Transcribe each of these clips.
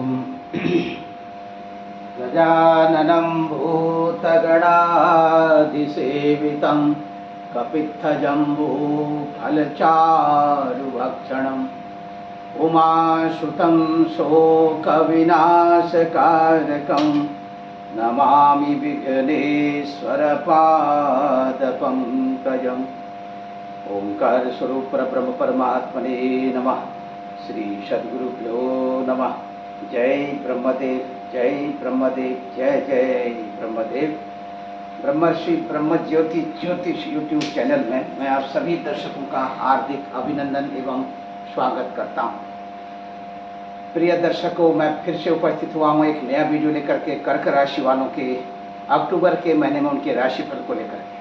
ॐ गजाननं भूतगणाधिसेवितं कपित्थजम्बूफलचारुभक्षणम् उमासुतं शोकविनाशकारकं नमामि विघ्नेश्वरपादपङ्कजम्। ओंकार स्वरूप ब्रह्म परमात्मने नमः। श्री सद्गुरुभ्यो नमः। जय ब्रह्मदेव, जय ब्रह्मदेव, जय जय ब्रह्मदेव। ब्रह्मर्षि ब्रह्म ज्योति ज्योतिष यूट्यूब चैनल में मैं आप सभी दर्शकों का हार्दिक अभिनंदन एवं स्वागत करता हूँ। प्रिय दर्शकों, मैं फिर से उपस्थित हुआ हूँ एक नया वीडियो लेकर के कर्क राशि वालों के अक्टूबर के महीने में उनके राशिफल को लेकर के।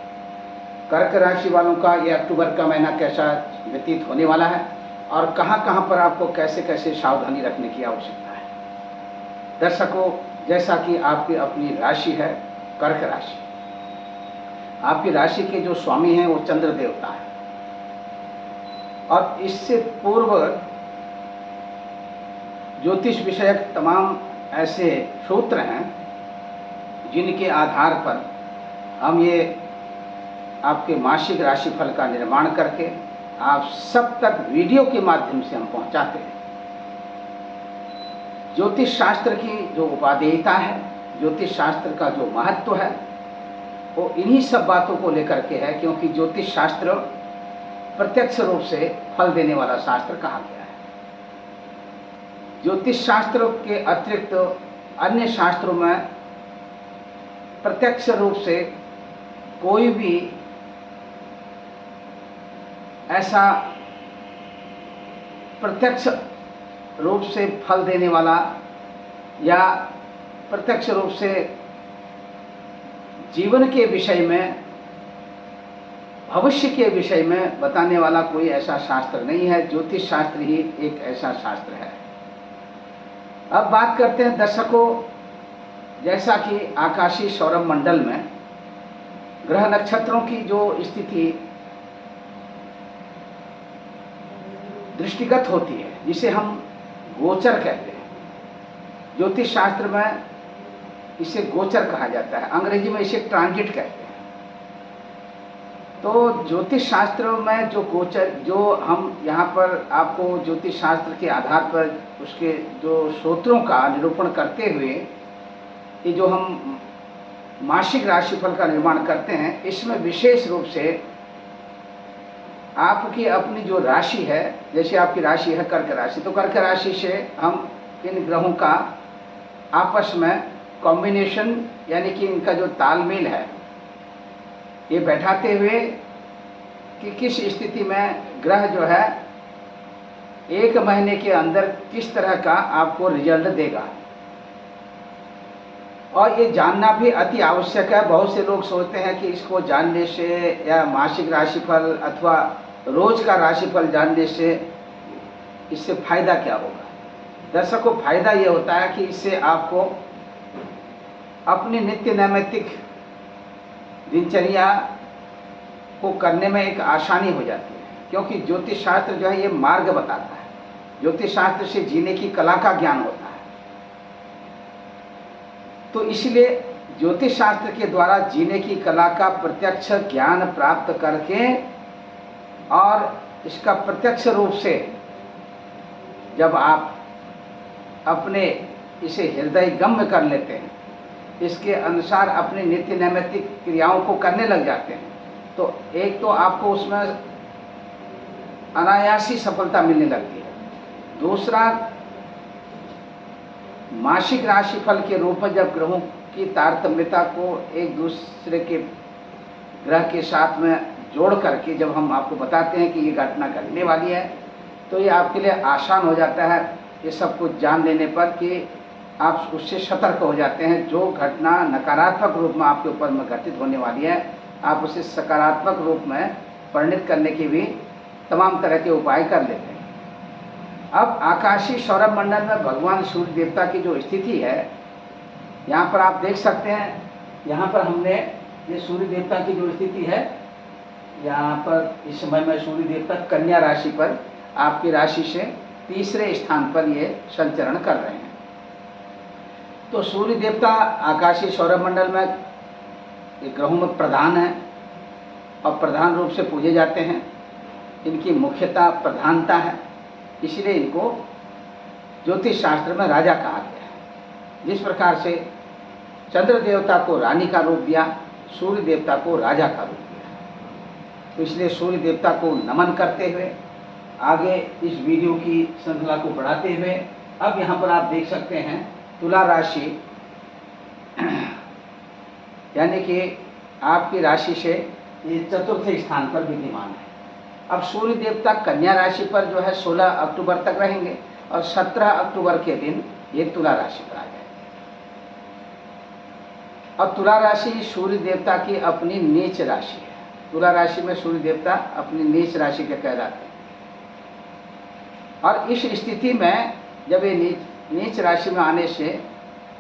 कर्क राशि वालों का ये अक्टूबर का महीना कैसा व्यतीत होने वाला है और कहाँ पर आपको कैसे कैसे सावधानी रखने की आवश्यकता है। दर्शकों, जैसा कि आपकी अपनी राशि है कर्क राशि, आपकी राशि के जो स्वामी हैं वो चंद्र देवता है और इससे पूर्व ज्योतिष विषयक तमाम ऐसे सूत्र हैं जिनके आधार पर हम ये आपके मासिक राशिफल का निर्माण करके आप सब तक वीडियो के माध्यम से हम पहुंचाते हैं। ज्योतिष शास्त्र की जो उपादेयता है, ज्योतिष शास्त्र का जो महत्व है, वो इन्हीं सब बातों को लेकर के है, क्योंकि ज्योतिष शास्त्र प्रत्यक्ष रूप से फल देने वाला शास्त्र कहा गया है। ज्योतिष शास्त्र के अतिरिक्त अन्य शास्त्रों में प्रत्यक्ष रूप से कोई भी ऐसा प्रत्यक्ष रूप से फल देने वाला या प्रत्यक्ष रूप से जीवन के विषय में, भविष्य के विषय में बताने वाला कोई ऐसा शास्त्र नहीं है। ज्योतिष शास्त्र ही एक ऐसा शास्त्र है। अब बात करते हैं दर्शकों, जैसा कि आकाशीय सौरभ मंडल में ग्रह नक्षत्रों की जो स्थिति दृष्टिगत होती है, जिसे हम गोचर कहते हैं, ज्योतिष शास्त्र में इसे गोचर कहा जाता है, अंग्रेजी में इसे ट्रांजिट कहते हैं। तो ज्योतिष शास्त्र में जो गोचर, जो हम यहाँ पर आपको ज्योतिष शास्त्र के आधार पर उसके जो सूत्रों का निरूपण करते हुए ये जो हम मासिक राशिफल का निर्माण करते हैं, इसमें विशेष रूप से आपकी अपनी जो राशि है, जैसे आपकी राशि है कर्क राशि, तो कर्क राशि से हम इन ग्रहों का आपस में कॉम्बिनेशन यानी कि इनका जो तालमेल है ये बैठाते हुए कि किस स्थिति में ग्रह जो है एक महीने के अंदर किस तरह का आपको रिजल्ट देगा, और ये जानना भी अति आवश्यक है। बहुत से लोग सोचते हैं कि इसको जानने से या मासिक राशिफल अथवा रोज का राशिफल जानने से इससे फायदा क्या होगा। दर्शकों, फायदा ये होता है कि इससे आपको अपनी नित्य नैमित्तिक दिनचर्या को करने में एक आसानी हो जाती है, क्योंकि ज्योतिष शास्त्र जो है ये मार्ग बताता है। ज्योतिष शास्त्र से जीने की कला का ज्ञान होता है। तो इसलिए ज्योतिष शास्त्र के द्वारा जीने की कला का प्रत्यक्ष ज्ञान प्राप्त करके और इसका प्रत्यक्ष रूप से जब आप अपने इसे हृदयगम्य कर लेते हैं, इसके अनुसार अपने नित्य नैमित्तिक क्रियाओं को करने लग जाते हैं, तो एक तो आपको उसमें अनायासी सफलता मिलने लगती है। दूसरा, मासिक राशिफल के रूप में जब ग्रहों की तारतम्यता को एक दूसरे के ग्रह के साथ में जोड़ करके जब हम आपको बताते हैं कि ये घटना घटने वाली है, तो ये आपके लिए आसान हो जाता है ये सब कुछ जान लेने पर कि आप उससे सतर्क हो जाते हैं। जो घटना नकारात्मक रूप में आपके ऊपर में घटित होने वाली है, आप उसे सकारात्मक रूप में परिणित करने की भी तमाम तरह के उपाय कर लेते हैं। अब आकाशीय सौरभ मंडल में भगवान सूर्य देवता की जो स्थिति है, यहाँ पर आप देख सकते हैं, यहाँ पर हमने ये सूर्य देवता की जो स्थिति है, यहाँ पर इस समय में सूर्य देवता कन्या राशि पर आपकी राशि से तीसरे स्थान पर ये संचरण कर रहे हैं। तो सूर्य देवता आकाशीय सौरमंडल में ग्रहों में प्रधान है और प्रधान रूप से पूजे जाते हैं। इनकी मुख्यता प्रधानता है, इसलिए इनको ज्योतिष शास्त्र में राजा कहा गया है। जिस प्रकार से चंद्र देवता को रानी का रूप दिया, सूर्य देवता को राजा का रूप दिया। तो इसलिए सूर्य देवता को नमन करते हुए आगे इस वीडियो की श्रृंखला को बढ़ाते हुए अब यहाँ पर आप देख सकते हैं तुला राशि यानी कि आपकी राशि से ये चतुर्थ स्थान पर विद्यमान है। अब सूर्य देवता कन्या राशि पर जो है 16 अक्टूबर तक रहेंगे और 17 अक्टूबर के दिन ये तुला राशि पर आ जाएंगे। अब तुला राशि सूर्य देवता की अपनी नीच राशि है। तुला राशि में सूर्य देवता अपनी नीच राशि के कहलाते हैं और इस स्थिति में जब ये नीच राशि में आने से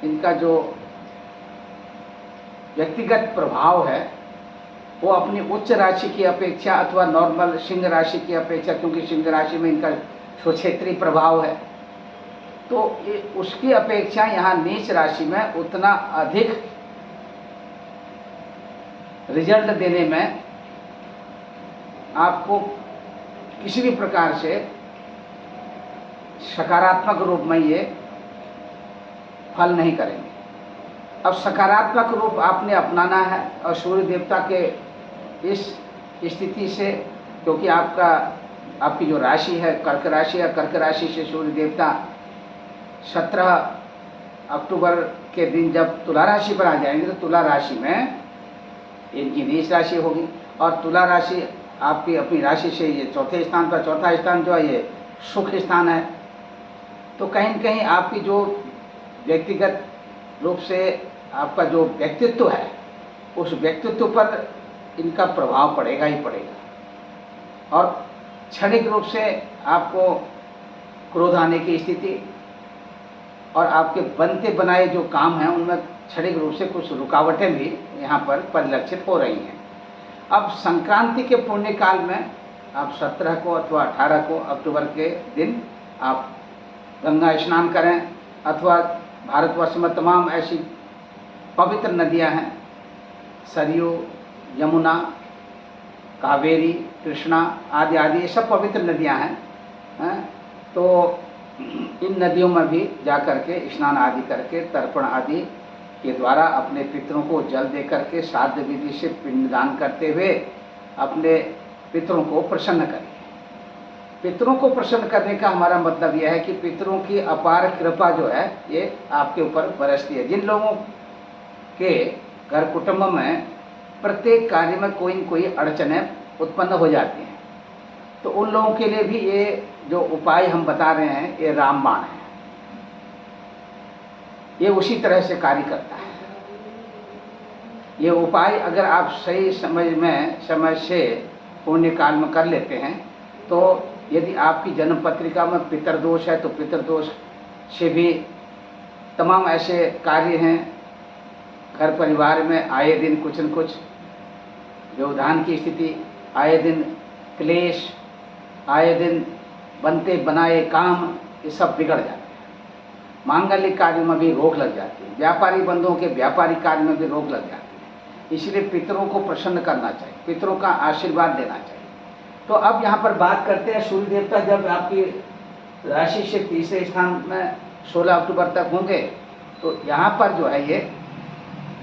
इनका जो व्यक्तिगत प्रभाव है वो अपनी उच्च राशि की अपेक्षा अथवा नॉर्मल सिंह राशि की अपेक्षा, क्योंकि सिंह राशि में इनका क्षेत्रीय प्रभाव है, तो उसकी अपेक्षा यहाँ नीच राशि में उतना अधिक रिजल्ट देने में आपको किसी भी प्रकार से सकारात्मक रूप में ये फल नहीं करेंगे। अब सकारात्मक रूप आपने अपनाना है और सूर्य देवता के इस स्थिति से, क्योंकि आपकी जो राशि है कर्क राशि है, कर्क राशि से सूर्य देवता 17 अक्टूबर के दिन जब तुला राशि पर आ जाएंगे तो तुला राशि में इनकी नीच राशि होगी और तुला राशि आपकी अपनी राशि से ये चौथे स्थान पर, चौथा स्थान जो है ये सुख स्थान है। तो कहीं न कहीं आपकी जो व्यक्तिगत रूप से आपका जो व्यक्तित्व है उस व्यक्तित्व पर इनका प्रभाव पड़ेगा ही पड़ेगा और क्षणिक रूप से आपको क्रोध आने की स्थिति और आपके बनते बनाए जो काम हैं उनमें क्षणिक रूप से कुछ रुकावटें भी यहाँ पर परिलक्षित हो रही हैं। अब संक्रांति के पुण्य काल में आप 17 को अथवा 18 को अक्टूबर के दिन आप गंगा स्नान करें अथवा भारतवर्ष में तमाम ऐसी पवित्र नदियां हैं, सरयू, यमुना, कावेरी, कृष्णा आदि आदि ये सब पवित्र नदियां हैं। तो इन नदियों में भी जाकर के स्नान आदि करके तर्पण आदि के द्वारा अपने पितरों को जल दे करके श्राद्ध विधि से पिंडदान करते हुए अपने पितरों को प्रसन्न करें। पितरों को प्रसन्न करने का हमारा मतलब यह है कि पितरों की अपार कृपा जो है ये आपके ऊपर बरसती है। जिन लोगों के घर कुटुंब में प्रत्येक कार्य में कोई न कोई अड़चनें उत्पन्न हो जाती हैं, तो उन लोगों के लिए भी ये जो उपाय हम बता रहे हैं ये रामबाण है, ये उसी तरह से कार्य करता है। ये उपाय अगर आप सही समय से पुण्य काल में कर लेते हैं तो यदि आपकी जन्म पत्रिका में पितरदोष है तो पितरदोष से भी तमाम ऐसे कार्य हैं, घर परिवार में आए दिन कुछ न कुछ व्यवधान की स्थिति, आए दिन क्लेश, आए दिन बनते बनाए काम, ये सब बिगड़ जाते हैं। मांगलिक कार्यों में भी रोक लग जाती है, व्यापारी बंधुओं के व्यापारिक कार्य में भी रोक लग जाती है। इसलिए पितरों को प्रसन्न करना चाहिए, पितरों का आशीर्वाद देना चाहिए। तो अब यहाँ पर बात करते हैं सूर्य देवता जब आपकी राशि से तीसरे स्थान में 16 अक्टूबर तक होंगे तो यहाँ पर जो है ये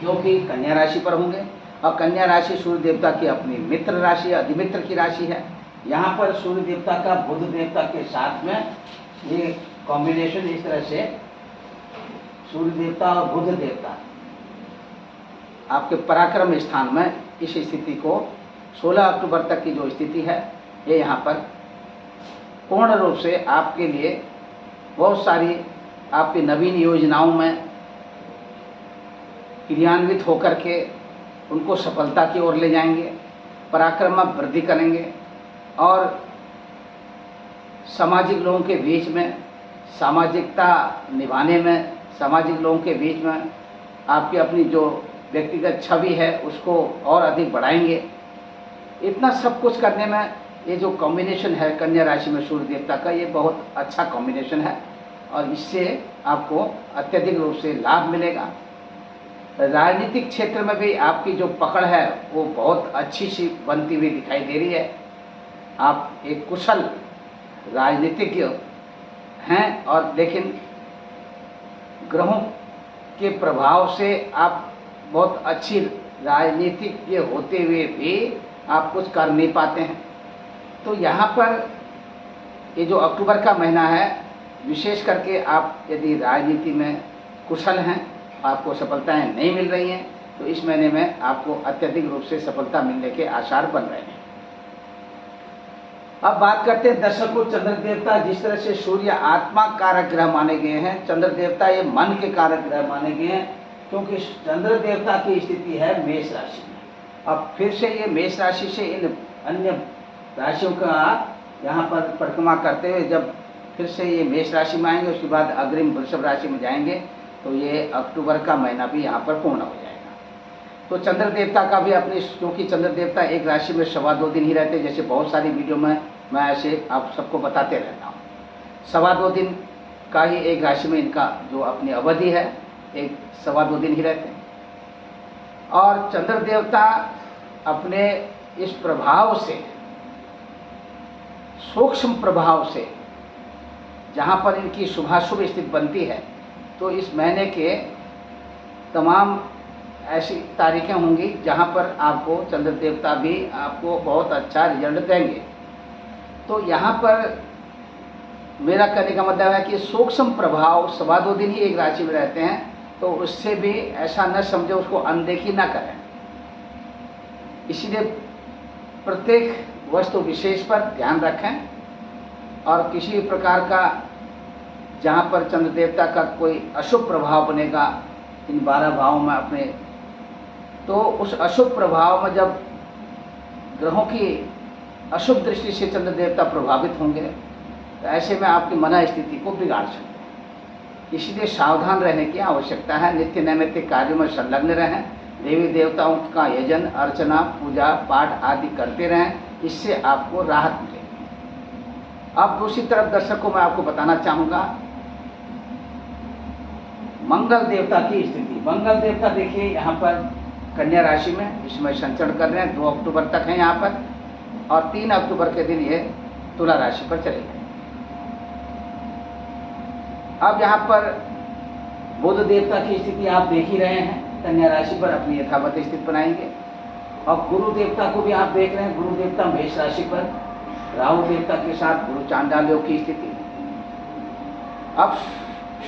जो कि कन्या राशि पर होंगे और कन्या राशि सूर्य देवता की अपनी मित्र राशि, अधिमित्र की राशि है। यहाँ पर सूर्य देवता का बुध देवता के साथ में ये कॉम्बिनेशन इस तरह से सूर्य देवता और बुध देवता आपके पराक्रम स्थान में इस स्थिति को 16 अक्टूबर तक की जो स्थिति है ये यहाँ पर पूर्ण रूप से आपके लिए बहुत सारी आपकी नवीन योजनाओं में क्रियान्वित होकर के उनको सफलता की ओर ले जाएंगे, पराक्रम में वृद्धि करेंगे और सामाजिक लोगों के बीच में सामाजिकता निभाने में, सामाजिक लोगों के बीच में आपकी अपनी जो व्यक्तिगत छवि है उसको और अधिक बढ़ाएंगे। इतना सब कुछ करने में ये जो कॉम्बिनेशन है कन्या राशि में सूर्य देवता का, ये बहुत अच्छा कॉम्बिनेशन है और इससे आपको अत्यधिक रूप से लाभ मिलेगा। राजनीतिक क्षेत्र में भी आपकी जो पकड़ है वो बहुत अच्छी सी बनती हुई दिखाई दे रही है। आप एक कुशल राजनीतिज्ञ हैं, और लेकिन ग्रहों के प्रभाव से आप बहुत अच्छी राजनीतिज्ञ होते हुए भी आप कुछ कर नहीं पाते हैं। तो यहाँ पर ये जो अक्टूबर का महीना है, विशेष करके आप यदि राजनीति में कुशल हैं, आपको सफलताएं नहीं मिल रही हैं, तो इस महीने में आपको अत्यधिक रूप से सफलता मिलने के आसार बन रहे हैं। अब बात करते हैं दर्शकों, चंद्र देवता जिस तरह से सूर्य आत्मा कारक ग्रह माने गए हैं, चंद्र देवता ये मन के कारक ग्रह माने गए हैं, क्योंकि चंद्र देवता की स्थिति है मेष राशि में। अब फिर से ये मेष राशि से इन अन्य राशियों का यहाँ पर परिक्रमा करते हुए जब फिर से ये मेष राशि में आएंगे, उसके बाद अग्रिम वृषभ राशि में जाएंगे, तो ये अक्टूबर का महीना भी यहाँ पर पूर्ण हो जाएगा। तो चंद्र देवता का भी अपनी, क्योंकि चंद्र देवता एक राशि में 2.25 दिन ही रहते, जैसे बहुत सारी वीडियो में मैं ऐसे आप सबको बताते रहता हूँ। 2.25 दिन का ही एक राशि में इनका जो अपनी अवधि है, एक 2.25 दिन ही रहते हैं। और चंद्र देवता अपने इस प्रभाव से, सूक्ष्म प्रभाव से, जहाँ पर इनकी शुभाशुभ स्थिति बनती है, तो इस महीने के तमाम ऐसी तारीखें होंगी जहाँ पर आपको चंद्र देवता भी आपको बहुत अच्छा रिजल्ट देंगे। तो यहाँ पर मेरा कहने का मतलब है कि सूक्ष्म प्रभाव 2.25 दिन ही एक राशि में रहते हैं, तो उससे भी ऐसा न समझे, उसको अनदेखी ना करें। इसीलिए प्रत्येक वस्तु विशेष पर ध्यान रखें, और किसी भी प्रकार का जहाँ पर चंद्र देवता का कोई अशुभ प्रभाव बनेगा इन 12 भावों में अपने, तो उस अशुभ प्रभाव में जब ग्रहों की अशुभ दृष्टि से चंद्र देवता प्रभावित होंगे, तो ऐसे में आपकी मन स्थिति को बिगाड़ सकते हैं। इसलिए सावधान रहने की आवश्यकता है। नित्य नैमित्तिक कार्यों में संलग्न रहें, देवी देवताओं का यजन, अर्चना, पूजा पाठ आदि करते रहें, इससे आपको राहत मिलेगी। अब दूसरी तरफ दर्शकों मैं आपको बताना चाहूँगा मंगल देवता की स्थिति। मंगल देवता देखिए यहाँ पर कन्या राशि में इसमें संचरण कर रहे हैं, 2 अक्टूबर तक है यहाँ पर, और 3 अक्टूबर के दिन ये तुला राशि पर चले गए। अब यहाँ पर बुध देवता की स्थिति आप देख ही रहे हैं, कन्या राशि पर अपनी यथावत स्थिति बनाएंगे। और गुरु देवता को भी आप देख रहे हैं, गुरु देवता मेष राशि पर राहु देवता के साथ गुरु चांडाल योग की स्थिति। अब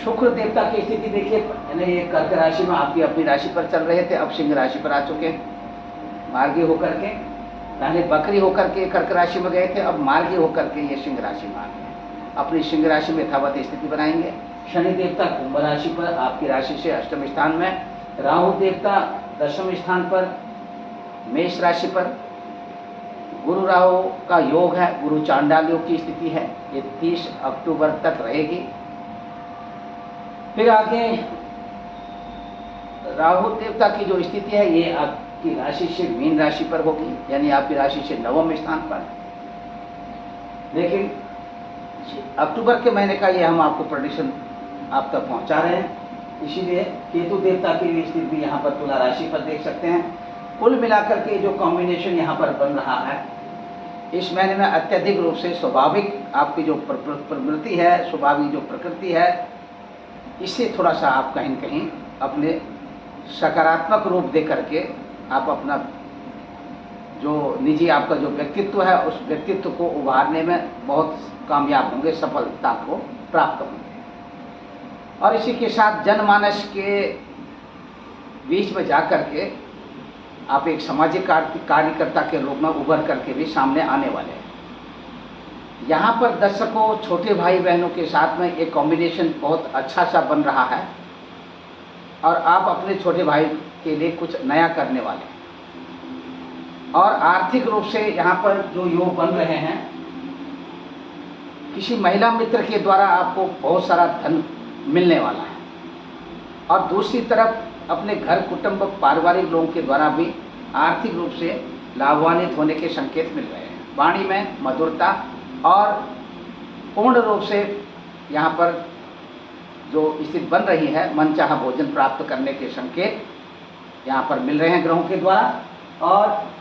शुक्र देवता की स्थिति देखिए, यानी ये कर्क राशि में आपकी अपनी राशि पर चल रहे थे, अब सिंह राशि पर आ चुके हैं मार्गी होकर के। पहले बकरी होकर के कर्क राशि में गए थे, अब मार्गी होकर के ये सिंह राशि में आ गए, अपनी सिंह राशि में यथावत स्थिति बनाएंगे। शनि देवता कुंभ राशि पर आपकी राशि से अष्टम स्थान में, राहु देवता 10वें स्थान पर मेष राशि पर, गुरु राहु का योग है, गुरु चांडाल योग की स्थिति है, ये 30 अक्टूबर तक रहेगी। फिर आगे राहु देवता की जो स्थिति है ये आपकी राशि से मीन राशि पर होगी, यानी आपकी राशि से 9वें स्थान पर। लेकिन अक्टूबर के महीने का ये हम आपको प्रेडिक्शन आप तक पहुंचा रहे हैं। इसीलिए केतु देवता की स्थिति भी यहाँ पर तुला राशि पर देख सकते हैं। कुल मिलाकर के जो कॉम्बिनेशन यहाँ पर बन रहा है, इस महीने में अत्यधिक रूप से स्वाभाविक आपकी जो प्रवृत्ति है, स्वाभाविक जो प्रकृति है, इससे थोड़ा सा आप कहीं कहीं अपने सकारात्मक रूप दे करके आप अपना जो निजी आपका जो व्यक्तित्व है, उस व्यक्तित्व को उभारने में बहुत कामयाब होंगे, सफलता को प्राप्त होंगे। और इसी के साथ जनमानस के बीच में जाकर के आप एक सामाजिक कार्यकर्ता के रूप में उभर करके भी सामने आने वाले हैं। यहाँ पर दर्शकों छोटे भाई बहनों के साथ में एक कॉम्बिनेशन बहुत अच्छा सा बन रहा है, और आप अपने छोटे भाई के लिए कुछ नया करने वाले हैं। और आर्थिक रूप से यहाँ पर जो योग बन रहे हैं, किसी महिला मित्र के द्वारा आपको बहुत सारा धन मिलने वाला है, और दूसरी तरफ अपने घर कुटुंब पारिवारिक लोगों के द्वारा भी आर्थिक रूप से लाभान्वित होने के संकेत मिल रहे हैं। वाणी में मधुरता और पूर्ण रूप से यहाँ पर जो स्थिति बन रही है, मनचाहा भोजन प्राप्त करने के संकेत यहाँ पर मिल रहे हैं ग्रहों के द्वारा। और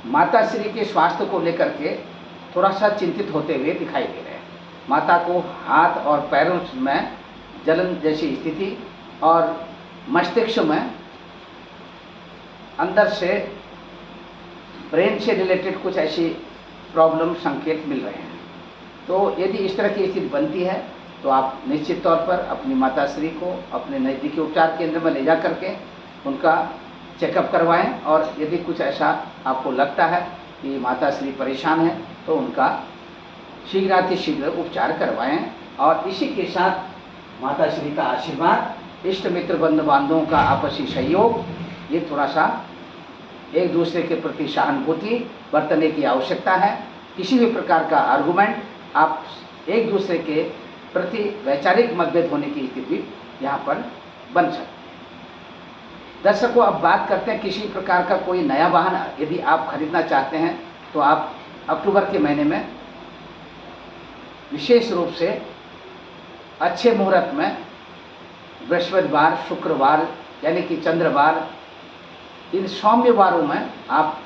माता श्री के स्वास्थ्य को लेकर के थोड़ा सा चिंतित होते हुए दिखाई दे रहे हैं। माता को हाथ और पैरों में जलन जैसी स्थिति और मस्तिष्क में अंदर से ब्रेन से रिलेटेड कुछ ऐसी प्रॉब्लम संकेत मिल रहे हैं। तो यदि इस तरह की स्थिति बनती है तो आप निश्चित तौर पर अपनी माता श्री को अपने नज़दीकी उपचार केंद्र में ले जा करके उनका चेकअप करवाएं। और यदि कुछ ऐसा आपको लगता है कि माता श्री परेशान है तो उनका शीघ्रातिशीघ्र उपचार करवाएं। और इसी के साथ माता श्री का आशीर्वाद, इष्ट मित्र बंधु बांधवों का आपसी सहयोग, ये थोड़ा सा एक दूसरे के प्रति सहानुभूति बरतने की आवश्यकता है। किसी भी प्रकार का आर्गुमेंट आप एक दूसरे के प्रति वैचारिक मतभेद होने की स्थिति यहाँ पर बन सकती है। दर्शकों, अब बात करते हैं किसी प्रकार का कोई नया वाहन यदि आप खरीदना चाहते हैं तो आप अक्टूबर के महीने में विशेष रूप से अच्छे मुहूर्त में बृहस्पतिवार, शुक्रवार यानी कि चंद्रवार, इन सौम्यवारों में आप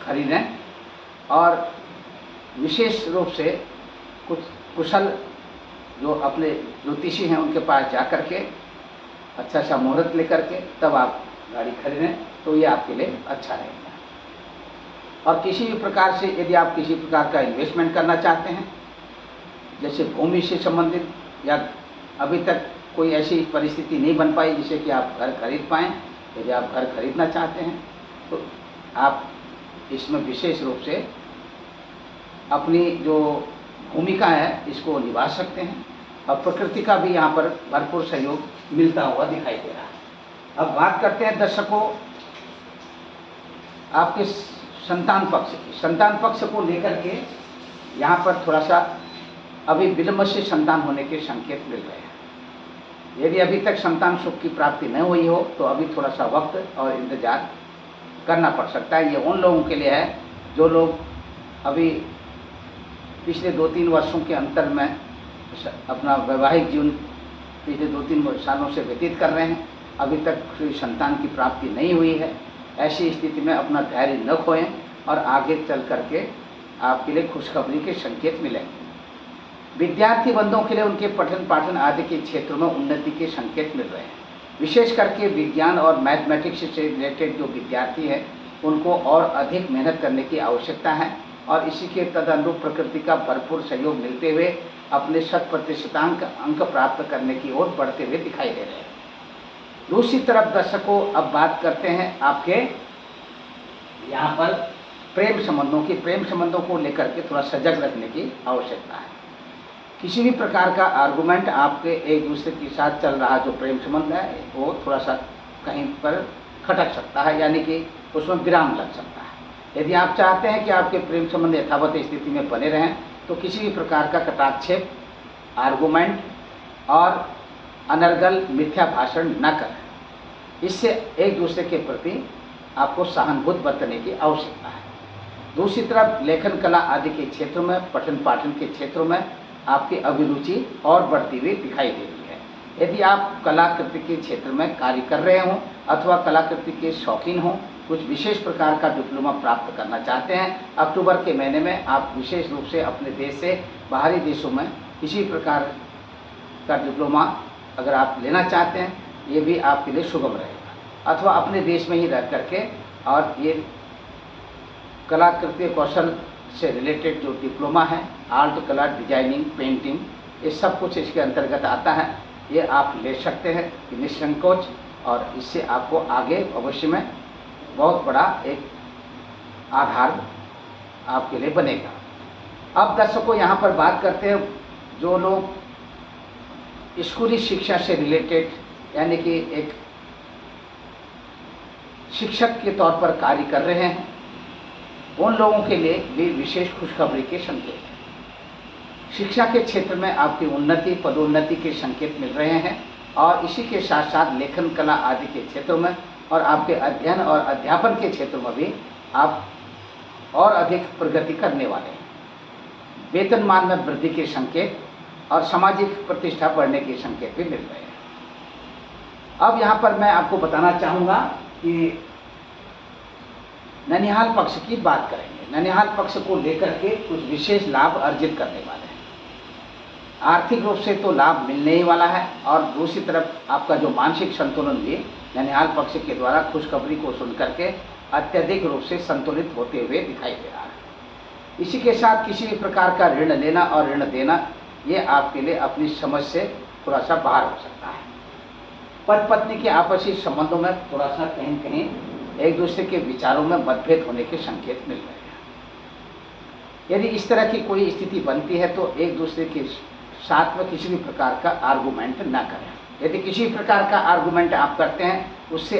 खरीदें। और विशेष रूप से कुछ कुशल जो अपने ज्योतिषी हैं उनके पास जा कर के अच्छा सा मुहूर्त लेकर के तब आप गाड़ी खरीदें तो ये आपके लिए अच्छा रहेगा। और किसी भी प्रकार से यदि आप किसी प्रकार का इन्वेस्टमेंट करना चाहते हैं, जैसे भूमि से संबंधित, या अभी तक कोई ऐसी परिस्थिति नहीं बन पाई जिससे कि आप घर खरीद पाएँ, यदि आप घर खरीदना चाहते हैं तो आप इसमें विशेष रूप से अपनी जो भूमिका है इसको निभा सकते हैं। और प्रकृति का भी यहाँ पर भरपूर सहयोग मिलता हुआ दिखाई दे रहा है। अब बात करते हैं दर्शकों आपके संतान पक्ष की। संतान पक्ष को लेकर के यहाँ पर थोड़ा सा अभी विलंब से संतान होने के संकेत मिल रहे हैं। यदि अभी तक संतान सुख की प्राप्ति न हुई हो तो अभी थोड़ा सा वक्त और इंतजार करना पड़ सकता है। ये उन लोगों के लिए है जो लोग अभी पिछले 2-3 वर्षों के अंतर में अपना वैवाहिक जीवन पिछले 2-3 सालों से व्यतीत कर रहे हैं, अभी तक कोई संतान की प्राप्ति नहीं हुई है। ऐसी स्थिति में अपना धैर्य न खोएं और आगे चल करके आपके लिए खुशखबरी के संकेत मिलेंगे। विद्यार्थी बंधुओं के लिए उनके पठन पाठन आदि के क्षेत्रों में उन्नति के संकेत मिल रहे हैं। विशेष करके विज्ञान और मैथमेटिक्स से रिलेटेड जो विद्यार्थी हैं उनको और अधिक मेहनत करने की आवश्यकता है और इसी के तदनुरूप प्रकृति का भरपूर सहयोग मिलते हुए अपने 100% अंक प्राप्त करने की ओर बढ़ते हुए दिखाई दे रहे हैं। दूसरी तरफ दर्शकों, अब बात करते हैं आपके यहाँ पर प्रेम संबंधों को लेकर के थोड़ा सजग रखने की आवश्यकता है। किसी भी प्रकार का आर्गुमेंट आपके एक दूसरे के साथ चल रहा जो प्रेम संबंध है वो थोड़ा सा कहीं पर खटक सकता है, यानी कि उसमें विराम लग सकता है। यदि आप चाहते हैं कि आपके प्रेम संबंध यथावत स्थिति में बने रहें तो किसी भी प्रकार का कटाक्षेप, आर्गुमेंट और अनर्गल मिथ्या भाषण न करें। इससे एक दूसरे के प्रति आपको सहानुभूति बरतने की आवश्यकता है। दूसरी तरफ लेखन कला आदि के क्षेत्रों में, पठन पाठन के क्षेत्रों में आपकी अभिरुचि और बढ़ती हुई दिखाई दे रही है। यदि आप कलाकृति के क्षेत्र में कार्य कर रहे हों अथवा कलाकृति के शौकीन हों, कुछ विशेष प्रकार का डिप्लोमा प्राप्त करना चाहते हैं, अक्टूबर के महीने में आप विशेष रूप से अपने देश से बाहरी देशों में किसी प्रकार का डिप्लोमा अगर आप लेना चाहते हैं, ये भी आपके लिए सुगम रहेगा। अथवा अपने देश में ही रह करके और ये कलाकृति कौशल से रिलेटेड जो डिप्लोमा है, आर्ट, कला, डिजाइनिंग, पेंटिंग, ये सब कुछ इसके अंतर्गत आता है। ये आप ले सकते हैं निसंकोच और इससे आपको आगे भविष्य में बहुत बड़ा एक आधार आपके लिए बनेगा। अब दर्शकों यहाँ पर बात करते हैं जो लोग स्कूली शिक्षा से रिलेटेड यानी कि एक शिक्षक के तौर पर कार्य कर रहे हैं, उन लोगों के लिए भी विशेष खुशखबरी के संकेत हैं। शिक्षा के क्षेत्र में आपकी उन्नति, पदोन्नति के संकेत मिल रहे हैं और इसी के साथ साथ लेखन कला आदि के क्षेत्रों में और आपके अध्ययन और अध्यापन के क्षेत्रों में भी आप और अधिक प्रगति करने वाले हैं। वेतनमान में वृद्धि के संकेत और सामाजिक प्रतिष्ठा बढ़ने के संकेत भी मिल रहे हैं। अब यहाँ पर मैं आपको बताना चाहूँगा कि ननिहाल पक्ष की बात करेंगे। ननिहाल पक्ष को लेकर के कुछ विशेष लाभ अर्जित करने वाले हैं। आर्थिक रूप से तो लाभ मिलने ही वाला है, और दूसरी तरफ आपका जो मानसिक संतुलन भी ननिहाल पक्ष के द्वारा खुशखबरी को सुन करके अत्यधिक रूप से संतुलित होते हुए दिखाई दे रहा है। इसी के साथ किसी भी प्रकार का ऋण लेना और ऋण देना, ये आपके लिए अपनी समझ से थोड़ा सा बाहर हो सकता है। पति पत्नी के आपसी संबंधों में थोड़ा सा कहीं कहीं एक दूसरे के विचारों में मतभेद होने के संकेत मिल रहे हैं। यदि इस तरह की कोई स्थिति बनती है तो एक दूसरे के साथ में किसी भी प्रकार का आर्गूमेंट ना करें। यदि किसी प्रकार का आर्गूमेंट आप करते हैं, उससे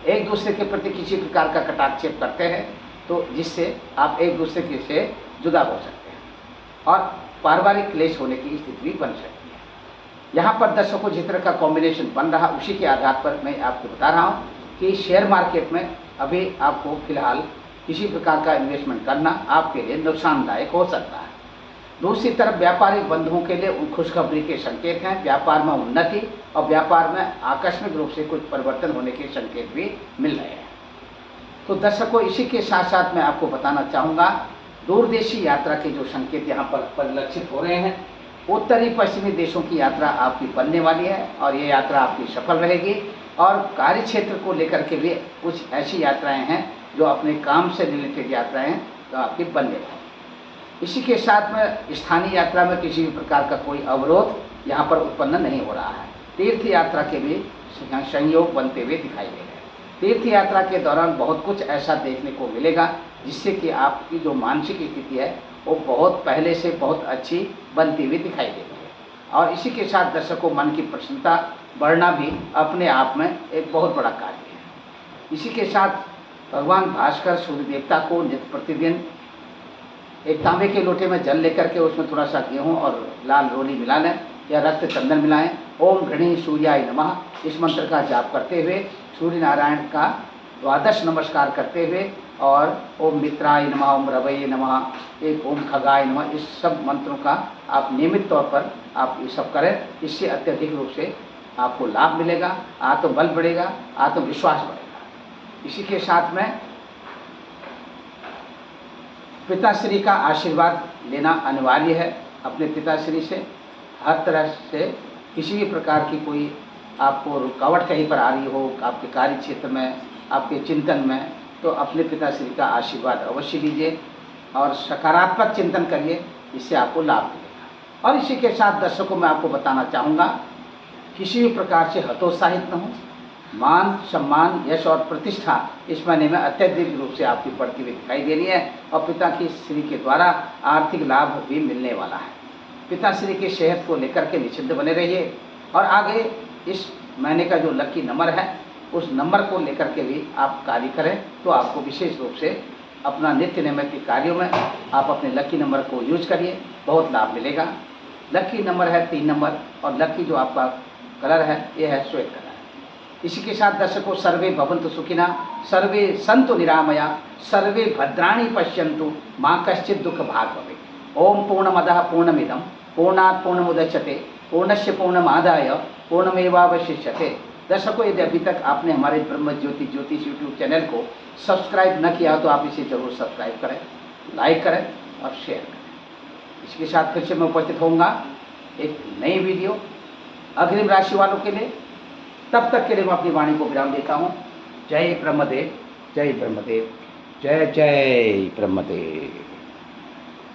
एक दूसरे के प्रति किसी प्रकार का कटाक्षेप करते हैं, तो जिससे आप एक दूसरे के से जुदा हो सकते हैं और पारिवारिक क्लेश होने की स्थिति भी बन सकती है। यहाँ पर दर्शकों जिस तरह का कॉम्बिनेशन बन रहा, उसी के आधार पर मैं आपको बता रहा हूँ कि शेयर मार्केट में अभी आपको फिलहाल किसी प्रकार का इन्वेस्टमेंट करना आपके लिए नुकसानदायक हो सकता है। दूसरी तरफ व्यापारिक बंधुओं के लिए खुशखबरी के संकेत हैं। व्यापार में उन्नति और व्यापार में आकस्मिक रूप से कुछ परिवर्तन होने के संकेत भी मिल रहे हैं। तो दर्शकों, इसी के साथ साथ मैं आपको बताना चाहूँगा, दूरदेशी यात्रा के जो संकेत यहाँ पर परिलक्षित हो रहे हैं, उत्तरी पश्चिमी देशों की यात्रा आपकी बनने वाली है और ये यात्रा आपकी सफल रहेगी। और कार्य क्षेत्र को लेकर के भी कुछ ऐसी यात्राएं हैं जो अपने काम से रिलेटेड यात्राएं हैं, तो आपकी बनने वाली। इसी के साथ में स्थानीय यात्रा में किसी भी प्रकार का कोई अवरोध यहाँ पर उत्पन्न नहीं हो रहा है। तीर्थ यात्रा के भी संयोग बनते हुए दिखाई दे रहे हैं। तीर्थ यात्रा के दौरान बहुत कुछ ऐसा देखने को मिलेगा जिससे कि आपकी जो मानसिक स्थिति है वो बहुत पहले से बहुत अच्छी बनती हुई दिखाई दे रही है। और इसी के साथ दर्शकों, मन की प्रसन्नता बढ़ना भी अपने आप में एक बहुत बड़ा कार्य है। इसी के साथ भगवान भास्कर सूर्य देवता को नित्य प्रतिदिन एक तांबे के लोटे में जल लेकर के उसमें थोड़ा सा गेहूँ और लाल रोली मिला लें या रक्त चंदन मिलाएं। ओम गृणी सूर्याय नमः इस मंत्र का जाप करते हुए सूर्य नारायण का 12 नमस्कार करते हुए और ओम मित्राय नमः, ओम रवये नमः, एक ओम खगाय नमः, इस सब मंत्रों का आप नियमित तौर पर आप ये सब करें। इससे अत्यधिक रूप से आपको लाभ मिलेगा, आत्मबल बढ़ेगा, आत्मविश्वास बढ़ेगा। इसी के साथ में पिताश्री का आशीर्वाद लेना अनिवार्य है। अपने पिताश्री से हर तरह से किसी भी प्रकार की कोई आपको रुकावट कहीं पर आ रही हो आपके कार्य क्षेत्र में, आपके चिंतन में, तो अपने पिताश्री का आशीर्वाद अवश्य लीजिए और सकारात्मक चिंतन करिए, इससे आपको लाभ मिलेगा। और इसी के साथ दर्शकों, मैं आपको बताना चाहूँगा, किसी भी प्रकार से हतोत्साहित न हो। मान सम्मान, यश और प्रतिष्ठा इस महीने में अत्यधिक रूप से आपकी बढ़ती हुई दिखाई दे रही है और पिता की श्री के द्वारा आर्थिक लाभ भी मिलने वाला है। पिताश्री की सेहत को लेकर के निश्चिंत बने रहिए और आगे इस महीने का जो लकी नंबर है उस नंबर को लेकर के भी आप कार्य करें तो आपको विशेष रूप से अपना नित्य नैमित्तिक कार्यों में आप अपने लकी नंबर को यूज करिए, बहुत लाभ मिलेगा। लकी नंबर है 3 नंबर और लकी जो आपका कलर है ये है श्वेत कलर। इसी के साथ दर्शकों, सर्वे भवन्तु सुखिना, सर्वे सन्तु निरामया, सर्वे भद्राणि पश्यन्तु, माँ कश्चित् दुःख भाग् भवेत्। ओम पूर्णमदः पूर्णमिदं पूर्णात् पूर्णमुदच्यते पूर्णस्य पूर्णमादाय पूर्णमेवावशिष्यते। दर्शकों, यदि अभी तक आपने हमारे ब्रह्म ज्योति ज्योतिष यूट्यूब चैनल को सब्सक्राइब न किया तो आप इसे जरूर सब्सक्राइब करें, लाइक करें और शेयर करें। इसके साथ फिर से मैं उपस्थित होऊंगा एक नई वीडियो अग्रिम राशि वालों के लिए। तब तक के लिए मैं अपनी वाणी को विराम देता हूँ। जय ब्रह्मदेव, जय ब्रह्मदेव, जय जय ब्रह्मदेव।